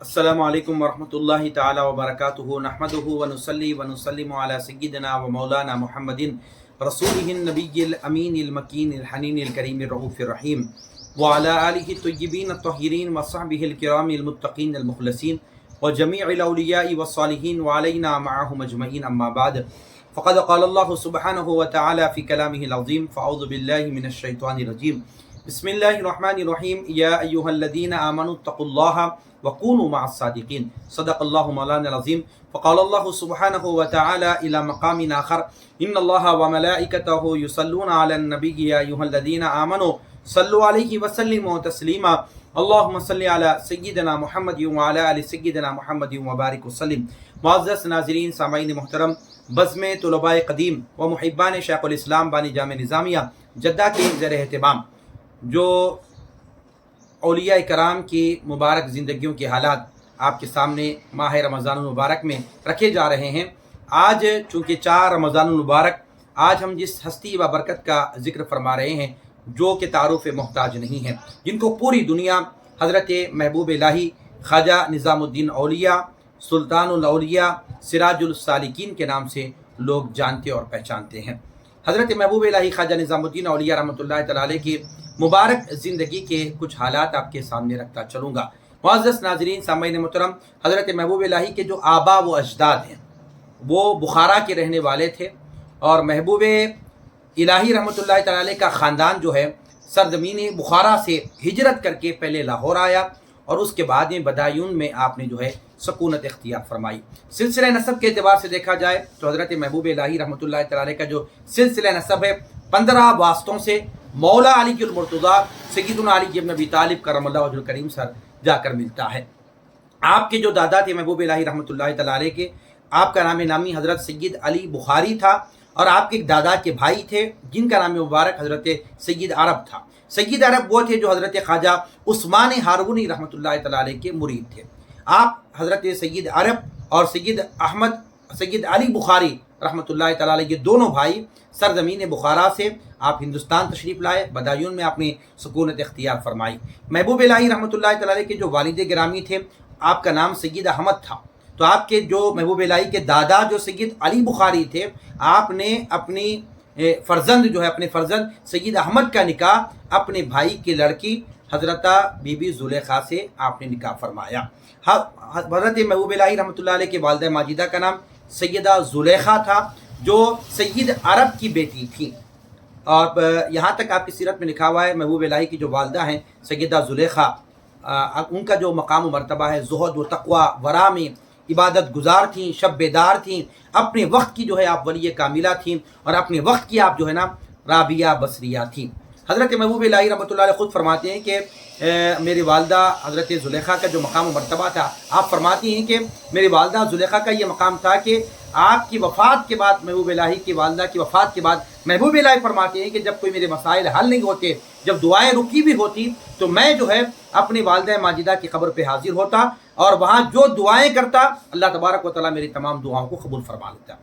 السلام علیکم ورحمۃ اللہ تعالی وبرکاتہ نحمدہ ونصلی ونسلم علی سیدنا و مولانا محمد رسولہ النبی الامین المکین الحنین الکریم الرؤوف الرحیم وعلی آلہ الطیبین الطاہرین وصحبہ الکرام المتقین المخلصین وجمیع الاولیاء والصالحین وعلینا معهم اجمعین اما بعد فقد قال اللہ سبحانہ وتعالی فی کلامہ العظیم فاعوذ باللہ من الشیطان الرجیم بسم اللہ الرحمن الرحیم یا ایہا الذین آمنوا اتقوا اللہ وکونوا مع الصادقین صدق اللہ مولانا العظیم فقال اللہ سبحانہ وتعالی الی مقام آخر ان اللہ وملائکتہ یصلون علی النبی یا ایہا الذین آمنوا صلوا علیہ وسلموا تسلیما اللہم صلی علی سیدنا محمد وعلی آل سیدنا محمد وبارک وسلم۔ معزز ناظرین سامعین محترم، بزم طلباء قدیم و محبان شیخ الاسلام بانی جامع نظامیہ جدہ کے زیر اہتمام جو اولیاء کرام کی مبارک زندگیوں کے حالات آپ کے سامنے ماہ رمضان المبارک میں رکھے جا رہے ہیں۔ آج چونکہ 4 رمضان المبارک، آج ہم جس ہستی و برکت کا ذکر فرما رہے ہیں جو کہ تعارف محتاج نہیں ہے، جن کو پوری دنیا حضرت محبوب الہی خواجہ نظام الدین اولیاء سلطان الاولیاء سراج السالکین کے نام سے لوگ جانتے اور پہچانتے ہیں۔ حضرت محبوب الہی خواجہ نظام الدین اولیاء رحمۃ اللہ تعالی علیہ کی مبارک زندگی کے کچھ حالات آپ کے سامنے رکھتا چلوں گا۔ معزز ناظرین سامعین محترم، حضرت محبوب الہی کے جو آبا و اجداد ہیں وہ بخارا کے رہنے والے تھے، اور محبوب الہی رحمۃ اللہ تعالی علیہ کا خاندان جو ہے سرزمین بخارا سے ہجرت کر کے پہلے لاہور آیا، اور اس کے بعد میں بدایون میں آپ نے جو ہے سکونت اختیار فرمائی۔ سلسلہ نسب کے اعتبار سے دیکھا جائے تو حضرت محبوب الہی رحمۃ اللہ تعالی علیہ کا جو سلسلہ نسب ہے 15 واسطوں سے مولا علی المرتضیٰ سیدنا علی بن ابی طالب کرم اللہ وجہ الکریم سر جا کر ملتا ہے۔ آپ کے جو دادا تھے محبوب الہی رحمۃ اللہ تعالی علیہ کے، آپ کا نام نامی حضرت سید علی بخاری تھا، اور آپ کے دادا کے بھائی تھے جن کا نام مبارک حضرت سید عرب تھا۔ سید عرب وہ تھے جو حضرت خواجہ عثمان ہارونی رحمۃ اللہ تعالی علیہ کے مرید تھے۔ آپ حضرت سید عرب اور سید علی بخاری رحمۃ اللہ تعالی علیہ کے دونوں بھائی سرزمین بخارا سے آپ ہندوستان تشریف لائے، بدایون میں آپ نے سکونت اختیار فرمائی۔ محبوب الہی رحمۃ اللہ تعالی علیہ کے جو والد گرامی تھے، آپ کا نام سید احمد تھا، تو آپ کے جو محبوب الہی کے دادا جو سید علی بخاری تھے، آپ نے اپنی اپنے فرزند سید احمد کا نکاح اپنے بھائی کی لڑکی حضرت بی بی زلیخا سے آپ نے نکاح فرمایا۔ حضرت محبوب الہی رحمۃ اللہ علیہ کے والدہ ماجدہ کا نام سیدہ زلیخا تھا جو سید عرب کی بیٹی تھی، اور یہاں تک آپ کی سیرت میں لکھا ہوا ہے محبوب الہی کی جو والدہ ہیں سیدہ زلیخا، ان کا جو مقام و مرتبہ ہے زہد و تقوی ورا میں عبادت گزار تھیں، شب بیدار تھیں، اپنے وقت کی جو ہے آپ ولی کاملہ تھیں، اور اپنے وقت کی آپ جو ہے نا رابعہ بصریہ تھیں۔ حضرت محبوب الہی رحمۃ اللہ علیہ خود فرماتے ہیں کہ میری والدہ حضرت زلیخا کا جو مقام و مرتبہ تھا، آپ فرماتی ہیں کہ میری والدہ زلیخا کا یہ مقام تھا کہ آپ کی وفات کے بعد، محبوب الہی کی والدہ کی وفات کے بعد محبوب الہی فرماتے ہیں کہ جب کوئی میرے مسائل حل نہیں ہوتے، جب دعائیں رکی بھی ہوتی، تو میں جو ہے اپنی والدہ ماجدہ کی قبر پہ حاضر ہوتا، اور وہاں جو دعائیں کرتا اللہ تبارک و تعالیٰ میری تمام دعاؤں کو قبول فرما لیتا۔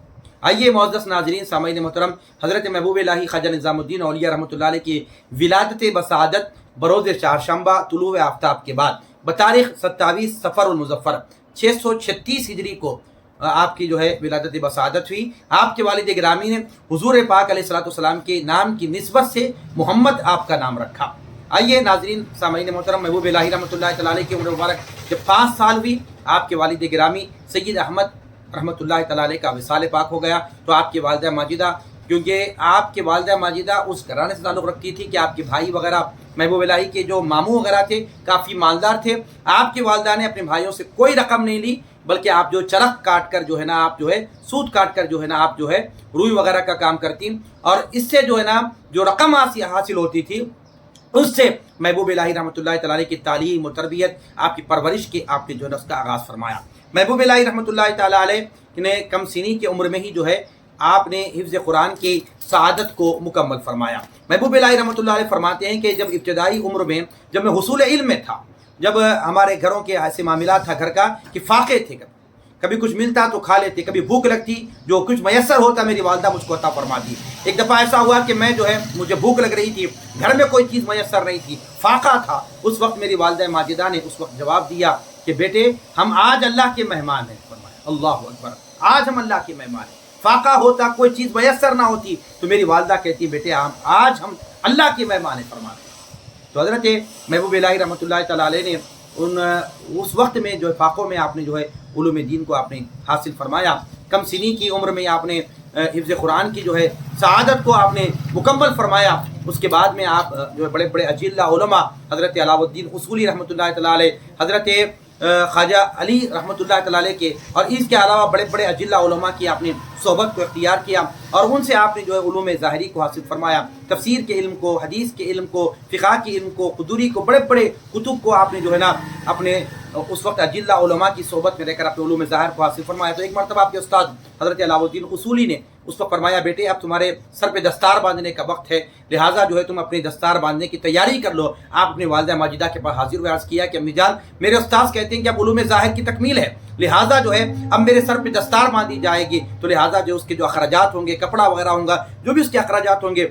آئیے معزز ناظرین سامعین محترم، حضرت محبوب الہی خواجہ نظام الدین اولیاء رحمۃ اللہ علیہ کی ولادت بسعادت بروز چہارشنبہ طلوع آفتاب کے بعد بتاریخ 27 صفر المظفر 636 ہجری کو آپ کی جو ہے ولادت بسعادت ہوئی۔ آپ کے والد گرامی نے حضور پاک علیہ الصلوۃ والسلام کے نام کی نسبت سے محمد آپ کا نام رکھا۔ آئیے ناظرین سامعین محترم، محبوب الہی رحمۃ اللہ تعالی علیہ کی عمر مبارک جب 5 سال ہوئی، آپ کے والد گرامی سید احمد رحمۃ اللہ تعالی علیہ کا وصال پاک ہو گیا، تو آپ کی والدہ ماجدہ، کیونکہ آپ کے والدہ ماجدہ اس گھرانے سے تعلق رکھتی تھی کہ آپ کے بھائی وغیرہ محبوب الہی کے جو ماموں وغیرہ تھے کافی مالدار تھے، آپ کی والدہ نے اپنے بھائیوں سے کوئی رقم نہیں لی، بلکہ آپ جو چرخ کاٹ کر جو ہے نا آپ جو ہے سود کاٹ کر جو ہے نا آپ جو ہے روئی وغیرہ کا کام کرتی، اور اس سے جو ہے نا جو رقم حاصل ہوتی تھی اس سے محبوب الہی رحمۃ اللہ تعالی علیہ کی تعلیم و تربیت، آپ کی پرورش کی آپ نے جو ہے اس کا آغاز فرمایا۔ محبوب الہی رحمۃ اللہ تعالی علیہ نے کم سنی کی عمر میں ہی جو ہے آپ نے حفظ قرآن کی سعادت کو مکمل فرمایا۔ محبوب الہی رحمۃ اللہ علیہ فرماتے ہیں کہ جب ابتدائی عمر میں جب میں حصول علم میں تھا، جب ہمارے گھروں کے ایسے معاملات تھا گھر کا کہ فاقے تھے، کبھی کچھ ملتا تو کھا لیتے، کبھی بھوک لگتی جو کچھ میسر ہوتا میری والدہ مجھ کو عطا فرماتی۔ ایک دفعہ ایسا ہوا کہ میں جو ہے مجھے بھوک لگ رہی تھی، گھر میں کوئی چیز میسر نہیں تھی، فاقہ تھا، اس وقت میری والدہ ماجدہ نے اس وقت جواب دیا کہ بیٹے ہم آج اللہ کے مہمان ہیں۔ فرمایا اللہ اکبر، آج ہم اللہ کے مہمان ہیں۔ فاقہ ہوتا، کوئی چیز میسر نہ ہوتی تو میری والدہ کہتی بیٹے آج ہم اللہ کے مہمان ہیں۔ فرماتے تو حضرت محبوب الہی رحمۃ اللہ تعالیٰ علیہ نے اس وقت میں جو ہے فاقوں میں آپ نے جو ہے علوم دین کو آپ نے حاصل فرمایا، کم سنی کی عمر میں آپ نے حفظ قرآن کی جو ہے سعادت کو آپ نے مکمل فرمایا۔ اس کے بعد میں آپ جو ہے بڑے بڑے اجلہ علماء حضرت علاء الدین اصولی رحمۃ اللہ تعالیٰ علیہ، حضرت خواجہ علی رحمۃ اللہ تعالیٰ علیہ کے اور اس کے علاوہ بڑے بڑے اجلہ علماء کی آپ نے صحبت کو اختیار کیا اور ان سے آپ نے جو ہے علوم ظاہری کو حاصل فرمایا، تفسیر کے علم کو، حدیث کے علم کو، فقہ کے علم کو، قدوری کو، بڑے بڑے کتب کو آپ نے جو ہے نا اپنے اس وقت اجلہ علماء کی صحبت میں رہ کر اپنے علوم ظاہر کو حاصل فرمایا۔ تو ایک مرتبہ آپ کے استاد حضرت علاء الدین اصولی نے اس کو فرمایا بیٹے اب تمہارے سر پہ دستار باندھنے کا وقت ہے، لہٰذا جو ہے تم اپنی دستار باندھنے کی تیاری کر لو۔ آپ اپنی والدہ ماجدہ کے پاس حاضر ہوئے، عرض کیا کہ امی جان میرے استاد کہتے ہیں کہ اب علوم ظاہر کی تکمیل ہے، لہٰذا جو ہے اب میرے سر پہ دستار باندھی جائے گی، تو لہٰذا جو اس کے جو اخراجات ہوں گے، کپڑا وغیرہ ہوں گا، جو بھی اس کے اخراجات ہوں گے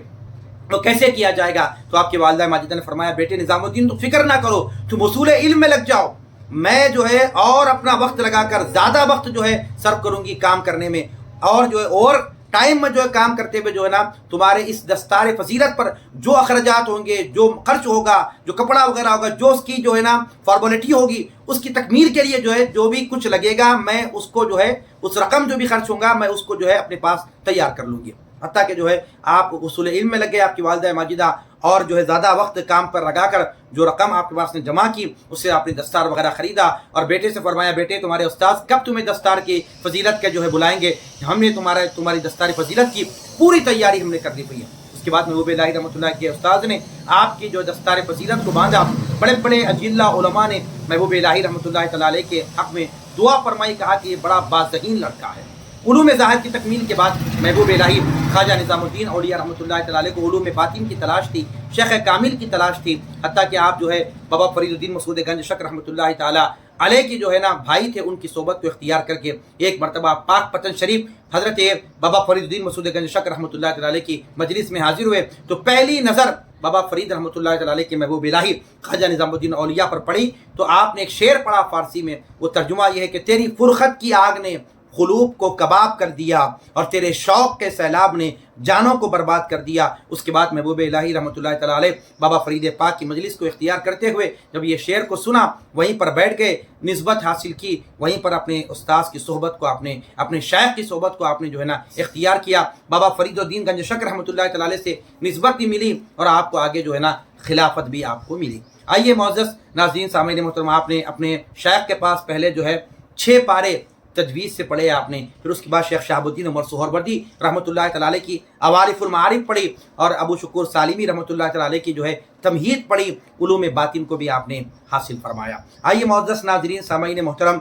وہ کیسے کیا جائے گا؟ تو آپ کی والدہ ماجدہ نے فرمایا بیٹے نظام الدین تو فکر نہ کرو، تم اصول علم میں لگ جاؤ، میں جو ہے اور اپنا وقت لگا کر زیادہ وقت جو ہے صرف کروں گی کام کرنے میں، اور جو ہے اور ٹائم میں جو ہے کام کرتے ہوئے جو ہے نا تمہارے اس دستار فضیلت پر جو اخراجات ہوں گے، جو خرچ ہوگا، جو کپڑا وغیرہ ہوگا، جو اس کی جو ہے نا فارمیلٹی ہوگی، اس کی تکمیل کے لیے جو ہے جو بھی کچھ لگے گا میں اس کو جو ہے اس رقم جو بھی خرچ ہوگا میں اس کو جو ہے اپنے پاس تیار کر لوں گی۔ حتیٰ کہ جو ہے آپ اصول علم میں لگے، آپ کی والدہ ماجدہ اور جو ہے زیادہ وقت کام پر لگا کر جو رقم آپ کے پاس نے جمع کی اس سے آپ نے دستار وغیرہ خریدا اور بیٹے سے فرمایا بیٹے تمہارے استاد کب تمہیں دستار کی فضیلت کے جو ہے بلائیں گے، ہم نے تمہاری دستار فضیلت کی پوری تیاری ہم نے کر دی ہوئی ہے۔ اس کے بعد محبوب الہی رحمۃ اللہ کے استاد نے آپ کی جو دستار فضیلت کو باندھا، بڑے بڑے اجلہ علماء نے محبوب الہی رحمۃ اللہ تعالیٰ علیہ کے حق میں دعا فرمائی، کہا کہ یہ بڑا باذہین لڑکا ہے۔ علوم ظاہر کی تکمیل کے بعد محبوب الہی خواجہ نظام الدین اولیاء رحمۃ اللہ تعالیٰ علیہ کو علوم باطن کی تلاش تھی، شیخ کامل کی تلاش تھی، حتیٰ کہ آپ جو ہے بابا فرید الدین مسعود گنج شک رحمۃ اللہ تعالیٰ علیہ کی جو ہے نا بھائی تھے، ان کی صحبت کو اختیار کر کے ایک مرتبہ پاک پتن شریف حضرت بابا فرید الدین مسعود گنج شک رحمۃ اللہ تعالیٰ علیہ کی مجلس میں حاضر ہوئے تو پہلی نظر بابا فرید رحمۃ اللہ تعالیٰ علیہ کے محبوب الہی خواجہ نظام الدین اولیاء پر پڑھی تو آپ نے ایک شعر پڑھا فارسی میں، وہ ترجمہ یہ ہے کہ تیری فرخت کی آگ نے قلوب کو کباب کر دیا اور تیرے شوق کے سیلاب نے جانوں کو برباد کر دیا۔ اس کے بعد محبوب الہی رحمۃ اللہ تعالیٰ علیہ بابا فرید پاک کی مجلس کو اختیار کرتے ہوئے جب یہ شعر کو سنا وہیں پر بیٹھ گئے، نسبت حاصل کی، وہیں پر اپنے استاذ کی صحبت کو اپنے شیخ کی صحبت کو آپ نے جو ہے نا اختیار کیا۔ بابا فرید الدین گنج شک رحمۃ اللہ تعالیٰ علیہ سے نسبت بھی ملی اور آپ کو آگے جو ہے نا خلافت بھی آپ کو ملی۔ آئیے معزز ناظرین سامعین محترم، آپ نے اپنے شیخ کے پاس پہلے جو ہے 6 پارے تجویز سے پڑھے آپ نے، پھر اس کے بعد شیخ شہاب الدین عمر سہروردی رحمۃ اللہ تعالیٰ علیہ کی عوارف المعارف پڑھی اور ابو شکور سالمی رحمۃ اللہ تعالیٰ علیہ کی جو ہے تمہید پڑھی، علوم باطن کو بھی آپ نے حاصل فرمایا۔ آئیے معزز ناظرین سامعین محترم،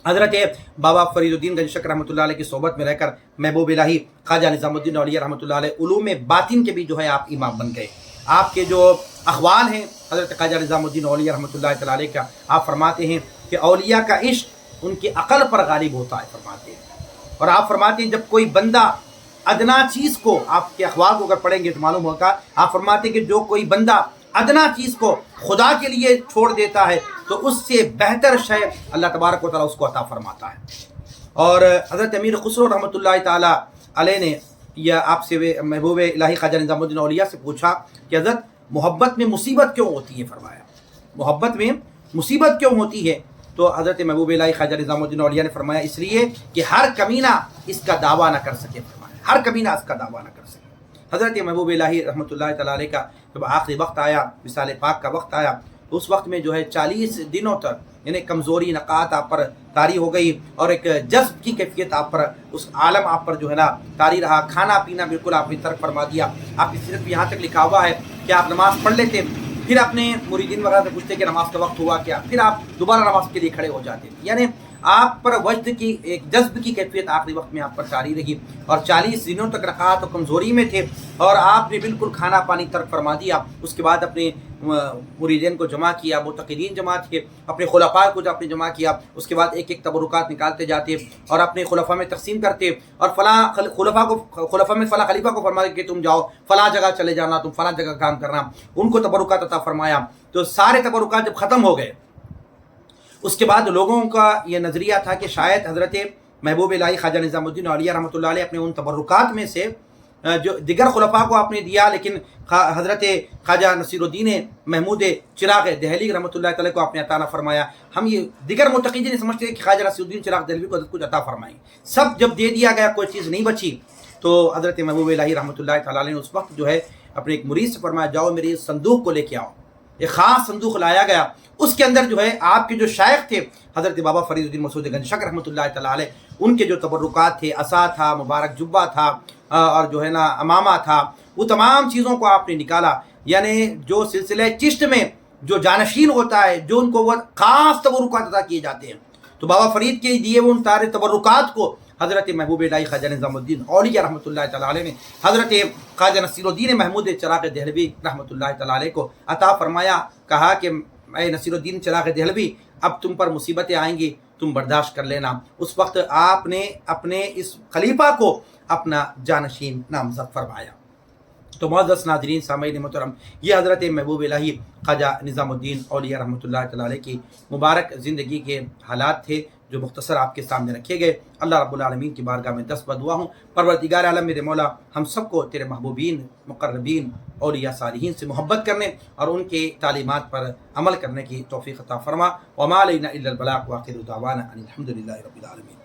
حضرت بابا فرید الدین گنج شک رحمۃ اللہ علیہ کی صحبت میں رہ کر محبوب الہی خواجہ نظام الدین اولیاء رحمۃ اللہ علیہ علوم باطن کے بھی جو ہے آپ امام بن گئے۔ آپ کے جو اقوال ہیں حضرت خواجہ نظام الدین اولیاء رحمۃ اللہ تعالیٰ علیہ کا، آپ فرماتے ہیں کہ اولیاء کا عشق ان کی عقل پر غالب ہوتا ہے، فرماتے ہیں، اور آپ فرماتے ہیں جب کوئی بندہ ادنا چیز کو، آپ کے اخبار کو اگر پڑھیں گے تو معلوم ہوگا، آپ فرماتے ہیں کہ جو کوئی بندہ ادنا چیز کو خدا کے لیے چھوڑ دیتا ہے تو اس سے بہتر شے اللہ تبارک و تعالیٰ اس کو عطا فرماتا ہے۔ اور حضرت امیر خسرو رحمۃ اللہ تعالیٰ علیہ نے یا آپ سے محبوب الہی خواجہ نظام الدین اولیاء سے پوچھا کہ حضرت محبت میں مصیبت کیوں ہوتی ہے؟ فرمایا محبت میں مصیبت کیوں ہوتی ہے؟ تو حضرت محبوب الہی خواجہ نظام الدین اولیاء نے فرمایا اس لیے کہ ہر کمینہ اس کا دعویٰ نہ کر سکے، فرمایا ہر کمینہ اس کا دعویٰ نہ کر سکے۔ حضرت محبوب الہی رحمۃ اللہ تعالیٰ علیہ کا جب آخری وقت آیا، وصال پاک کا وقت آیا، تو اس وقت میں جو ہے 40 دنوں تک یعنی کمزوری نقاہت آپ پر طاری ہو گئی اور ایک جذب کی کیفیت آپ پر، اس عالم آپ پر جو ہے نا طاری رہا، کھانا پینا بالکل آپ نے ترک فرما دیا۔ آپ کی سیرت میں یہاں تک لکھا ہوا ہے کہ آپ نماز پڑھ لیتے، پھر اپنے مریدین وغیرہ سے پوچھتے کہ نماز کا وقت ہوا کیا، پھر آپ دوبارہ نماز کے لیے کھڑے ہو جاتے، یعنی آپ پر وجد کی ایک جذب کی کیفیت آخری وقت میں آپ پر جاری رہی، اور 40 دنوں تک رکعات و کمزوری میں تھے، اور آپ نے بالکل کھانا پانی ترک فرما دیا۔ اس کے بعد اپنے مریدین کو جمع کیا، معتقدین جمع کیے، اپنے خلفاء کو آپ نے جمع کیا، اس کے بعد ایک ایک تبرکات نکالتے جاتے اور اپنے خلفاء میں تقسیم کرتے، اور فلاں خلفاء میں فلاں خلیفہ کو فرمایا کہ تم جاؤ فلاں جگہ چلے جانا، تم فلاں جگہ کام کرنا، ان کو تبرکات عطا فرمایا۔ تو سارے تبرکات جب ختم ہو گئے، اس کے بعد لوگوں کا یہ نظریہ تھا کہ شاید حضرت محبوب الہی خواجہ نظام الدین اولیاء رحمۃ اللہ علیہ اپنے ان تبرکات میں سے جو دیگر خلفاء کو آپ نے دیا، لیکن حضرت خواجہ نصیر الدین محمود چراغ دہلوی رحمۃ اللہ تعالیٰ کو آپ نے عطا نہ فرمایا۔ ہم یہ دیگر معتقدین سمجھتے ہیں کہ خواجہ نصیر الدین چراغ دہلوی کو کچھ عطا فرمائیں، سب جب دے دیا گیا کوئی چیز نہیں بچی، تو حضرت محبوب الہی رحمۃ اللہ تعالیٰ نے اس وقت جو ہے اپنے ایک مرید سے فرمایا جاؤ میری صندوق کو لے کے آؤ۔ ایک خاص صندوق لایا گیا، اس کے اندر جو ہے آپ کے جو شیخ تھے حضرت بابا فرید الدین مسعود گنج شک رحمۃ اللہ تعالیٰ علیہ، ان کے جو تبرکات تھے، عصا تھا، مبارک جبہ تھا، اور جو ہے نا امامہ تھا، وہ تمام چیزوں کو آپ نے نکالا۔ یعنی جو سلسلہ چشت میں جو جانشین ہوتا ہے، جو ان کو وہ خاص تبرکات عطا کیے جاتے ہیں، تو بابا فرید کے دیے وہ ان سارے تبرکات کو حضرت محبوب الہی خواجہ نظام الدین اولیاء رحمۃ اللہ تعالیٰ علیہ نے حضرت خواجہ نصیر الدین محمود چراغ دہلوی رحمۃ اللہ تعالیٰ علیہ کو عطا فرمایا۔ کہا کہ اے نصیر الدین چراغ دہلوی، اب تم پر مصیبتیں آئیں گی، تم برداشت کر لینا۔ اس وقت آپ نے اپنے اس خلیفہ کو اپنا جانشین نامزد فرمایا۔ تو معزز ناظرین سامعین محترم، یہ حضرت محبوب الہی خواجہ نظام الدین اولیاء رحمۃ اللہ تعالیٰ علیہ کی مبارک زندگی کے حالات تھے جو مختصر آپ کے سامنے رکھے گئے۔ اللہ رب العالمین کی بارگاہ میں دست بدعا ہوں، پروردگار عالم میرے مولا ہم سب کو تیرے محبوبین، مقربین، اولیاء صالحین سے محبت کرنے اور ان کے تعلیمات پر عمل کرنے کی توفیق عطا فرما۔ وما علینا الا البلاغ، وآخر دعوانا ان الحمد للہ رب العالمین۔